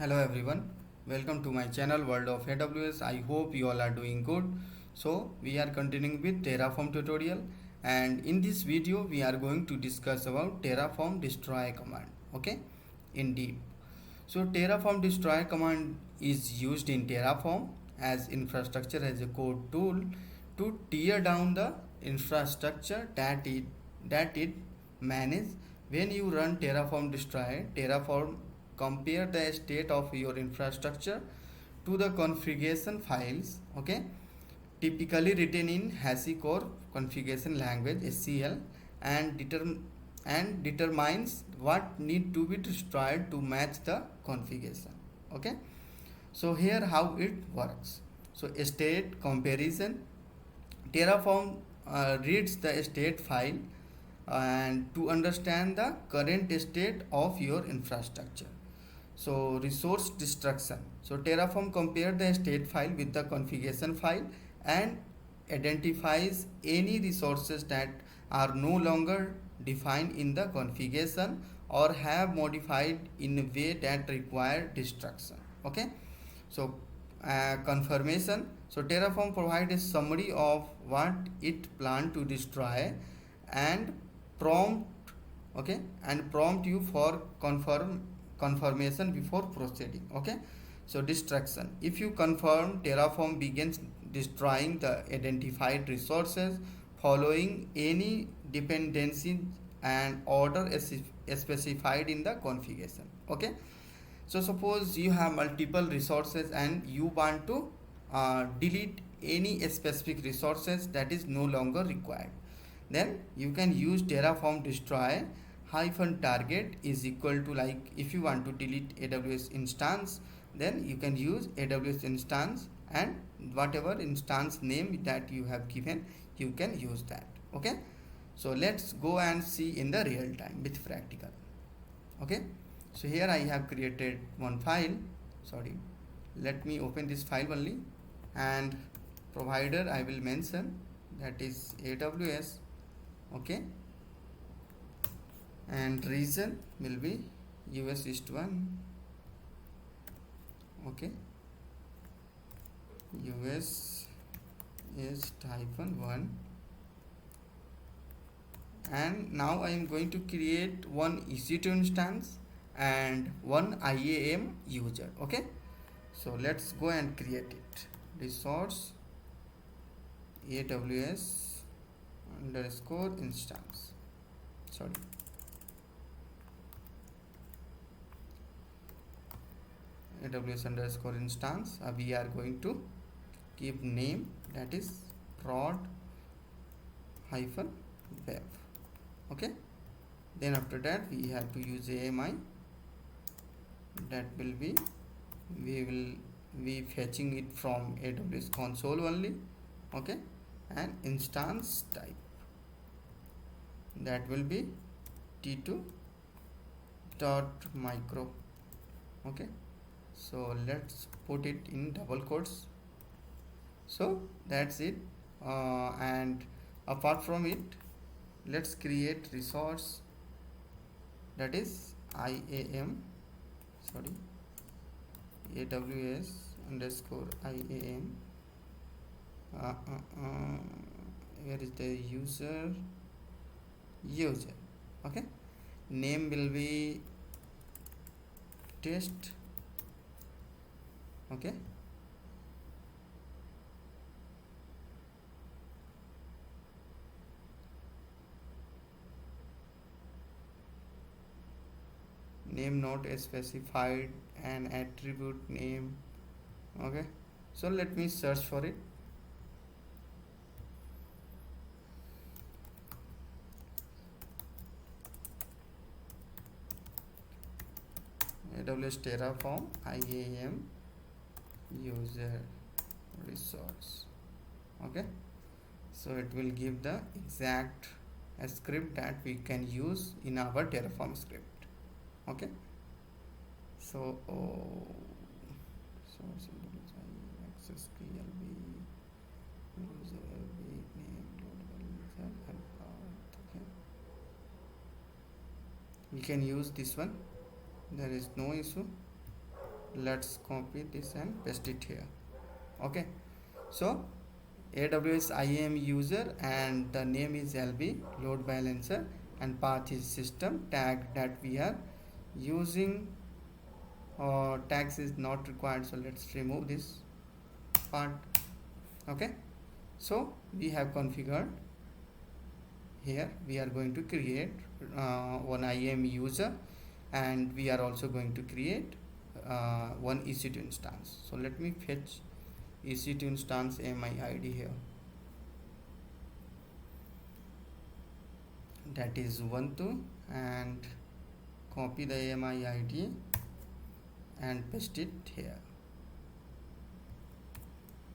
Hello everyone, welcome to my channel World of AWS. I hope you all are doing good. So we are continuing with Terraform tutorial, and in this video we are going to discuss about Terraform destroy command, okay, in deep. So Terraform destroy command is used in Terraform as infrastructure as a code tool to tear down the infrastructure that it manages. When you run Terraform destroy, Terraform compare the state of your infrastructure to the configuration files, okay, typically written in HashiCorp configuration language (HCL), and determines what need to be destroyed to match the configuration. Okay, so here how it works. So state comparison. Terraform reads the state file and to understand the current state of your infrastructure. So resource destruction. So Terraform compare the state file with the configuration file and identifies any resources that are no longer defined in the configuration or have modified in a way that require destruction. Okay, so confirmation. So Terraform provides a summary of what it planned to destroy and prompt, okay, and prompt you for confirmation before proceeding. Okay, so destruction. If you confirm, Terraform begins destroying the identified resources following any dependency and order specified in the configuration. Okay, so suppose you have multiple resources and you want to delete any specific resources that is no longer required, then you can use Terraform destroy hyphen target is equal to, like, if you want to delete AWS instance, then you can use AWS instance and whatever instance name that you have given, you can use that. Okay, so let's go and see in the real time with practical. Okay, so here I have created one file. Sorry, let me open this file only, and provider I will mention that is AWS. Okay, and region will be US East 1. Okay, US East -1, and now I am going to create one EC2 instance and one IAM user. Okay, so let's go and create it. Resource AWS underscore instance, sorry, AWS underscore instance. We are going to give name that is prod hyphen web. Okay, then after that we have to use AMI. That will be, we will be fetching it from AWS console only. Okay, and instance type, that will be t2 dot micro. Okay, so let's put it in double quotes. So that's it, and apart from it, let's create resource that is IAM, sorry, AWS underscore IAM. Here is the user. Okay, name will be test. Okay, name not specified, and attribute name. Okay, so let me search for it. AWS Terraform IAM user resource. Okay, so it will give the exact script that we can use in our Terraform script. Okay, so source access PLB user LB name load path. Okay, we can use this one, there is no issue. let's copy this and paste it here. Okay, so AWS IAM user and the name is LB load balancer and path is system tag that we are using. Tags is not required, so let's remove this part. Okay, so we have configured. Here we are going to create one IAM user, and we are also going to create one EC2 instance. So let me fetch EC2 instance AMI ID here. That is 12, and copy the AMI ID and paste it here.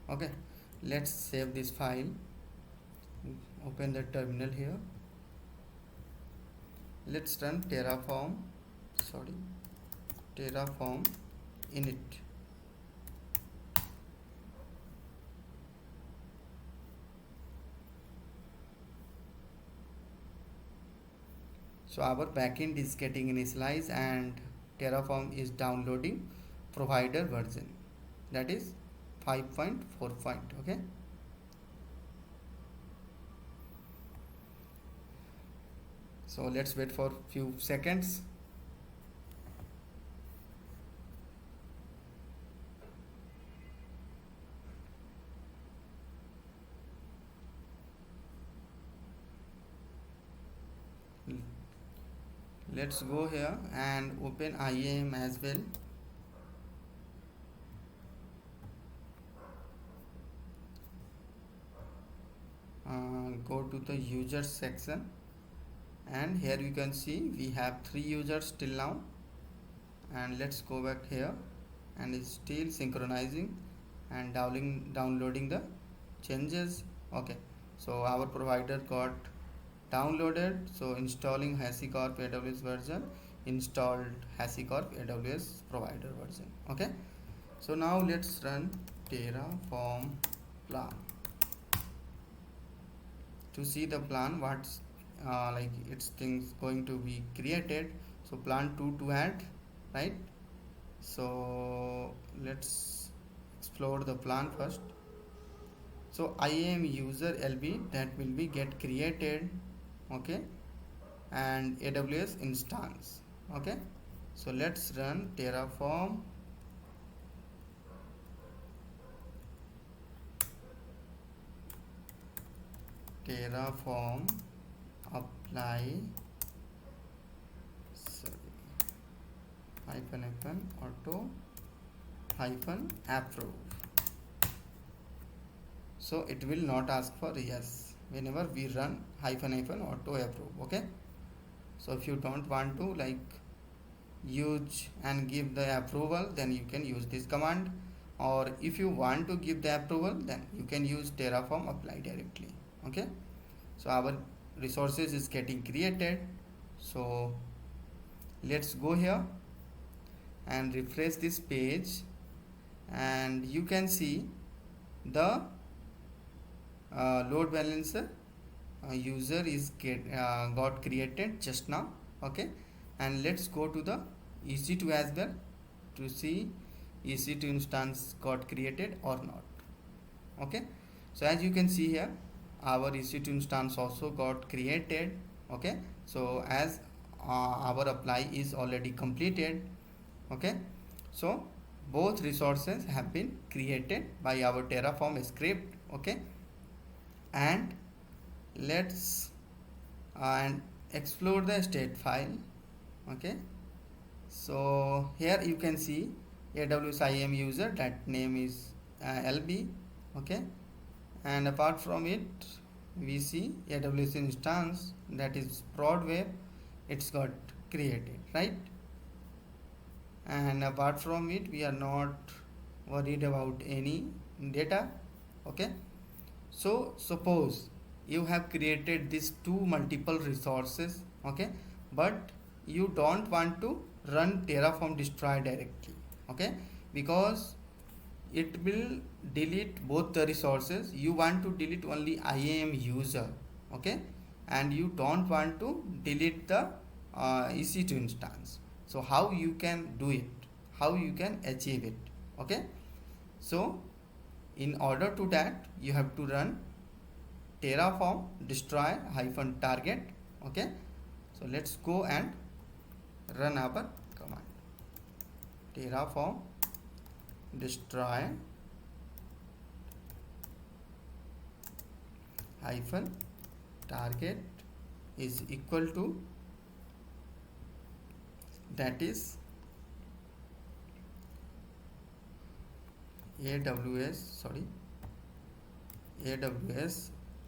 Okay, let's save this file. Open the terminal here. Let's run Terraform init. So our backend is getting initialized and Terraform is downloading provider version, that is 5.4. Okay, so let's wait for few seconds. Let's go here and open IAM as well. Go to the users section, and here you can see we have 3 users till now, and let's go back here, and it's still synchronizing and downloading the changes. Okay, so our provider got downloaded, so installing 𝗧𝗨𝗧𝗢𝗥 AWS version, installed 𝗧𝗨𝗧𝗢𝗥 AWS provider version. Okay, so now let's run Terraform plan to see the plan, what's like its things going to be created. So plan to add, right? So let's explore the plan first. So IAM user LB that will be get created. Okay, and AWS instance. Okay, so let's run Terraform apply auto approve. So it will not ask for yes whenever we run auto approve. Okay, so if you don't want to like use and give the approval, then you can use this command, or if you want to give the approval, then you can use Terraform apply directly. Okay, so our resources is getting created. So let's go here and refresh this page, and you can see the load balancer user is got created just now. Okay, and let's go to the EC2 as well to see EC2 instance got created or not. Okay, so as you can see here, our EC2 instance also got created. Okay, so as our apply is already completed. Okay, so both resources have been created by our Terraform script. Okay, and let's and explore the state file. Okay, so here you can see AWS IAM user, that name is LB. Okay, and apart from it we see AWS instance, that is prod web, it's got created, right? And apart from it we are not worried about any data. Okay, so suppose you have created these two multiple resources. Okay, but you don't want to run Terraform destroy directly. Okay, because it will delete both the resources. You want to delete only IAM user. Okay, and you don't want to delete the EC2 instance. So how you can do it? how you can achieve it. Okay, so in order to that you have to run terraform destroy-target. Okay, so let's go and run our command terraform destroy -target is equal to, that is AWS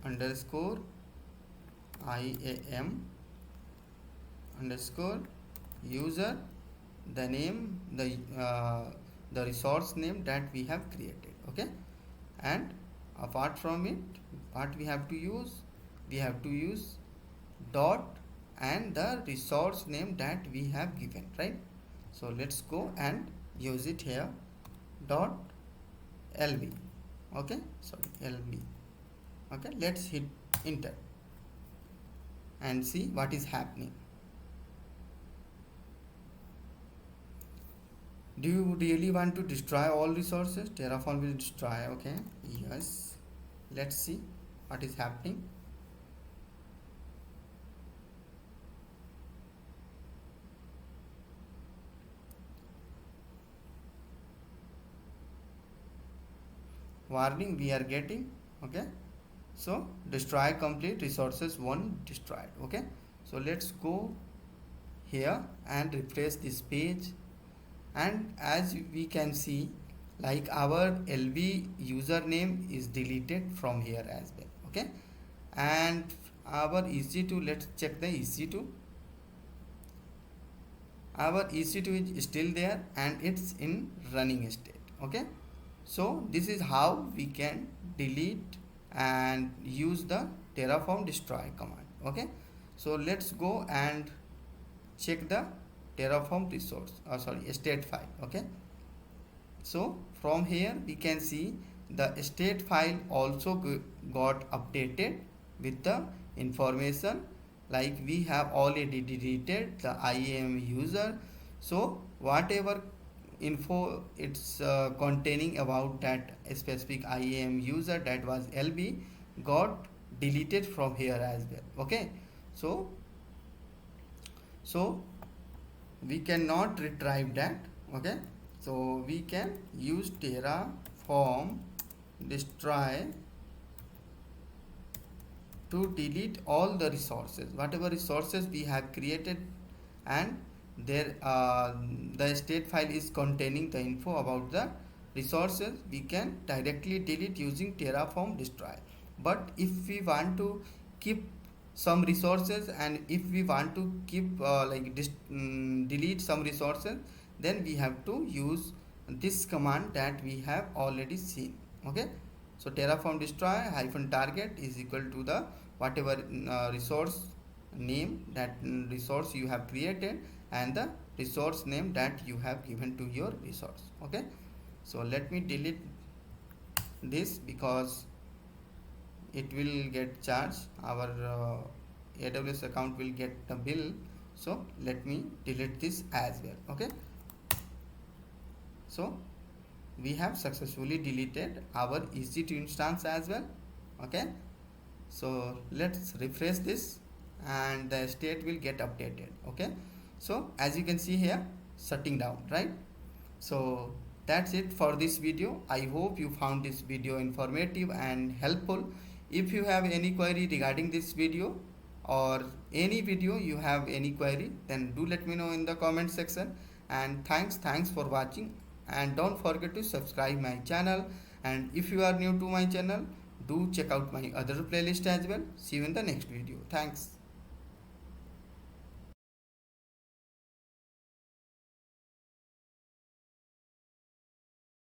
underscore IAM underscore user, the name, the resource name that we have created. Okay, and apart from it, what we have to use dot and the resource name that we have given, right? So let's go and use it here, dot lb. Okay, sorry, lb. Okay, let's hit enter and see what is happening. Do you really want to destroy all resources? Terraform will destroy. Okay, yes, let's see what is happening. Warning we are getting. Okay, so destroy complete, resources 1 destroyed. Okay, so let's go here and refresh this page, and as we can see, like our lb username is deleted from here as well. Okay, and our ec2, let's check the ec2. Our ec2 is still there and it's in running state. Okay, so this is how we can delete and use the terraform destroy command. Okay, so let's go and check the terraform resource, state file. Okay, so from here we can see the state file also got updated with the information, like we have already deleted the IAM user. So whatever info it's containing about that specific IAM user, that was lb, got deleted from here as well. Okay, so we cannot retrieve that. Okay, so we can use terraform destroy to delete all the resources, whatever resources we have created, and there the state file is containing the info about the resources. We can directly delete using terraform destroy. But if we want to keep some resources, and if we want to keep delete some resources, then we have to use this command that we have already seen. Okay, so terraform destroy -target is equal to the whatever resource name, that resource you have created, and the resource name that you have given to your resource. Okay, so let me delete this because it will get charged, our AWS account will get the bill. So let me delete this as well. Okay, so we have successfully deleted our EC2 instance as well. Okay, so let's refresh this and the state will get updated. Okay, so as you can see here, shutting down, right? So that's it for this video. I hope you found this video informative and helpful. If you have any query regarding this video, or any video you have any query, then do let me know in the comment section. And thanks for watching, and don't forget to subscribe my channel. And if you are new to my channel, do check out my other playlist as well. See you in the next video. Thanks.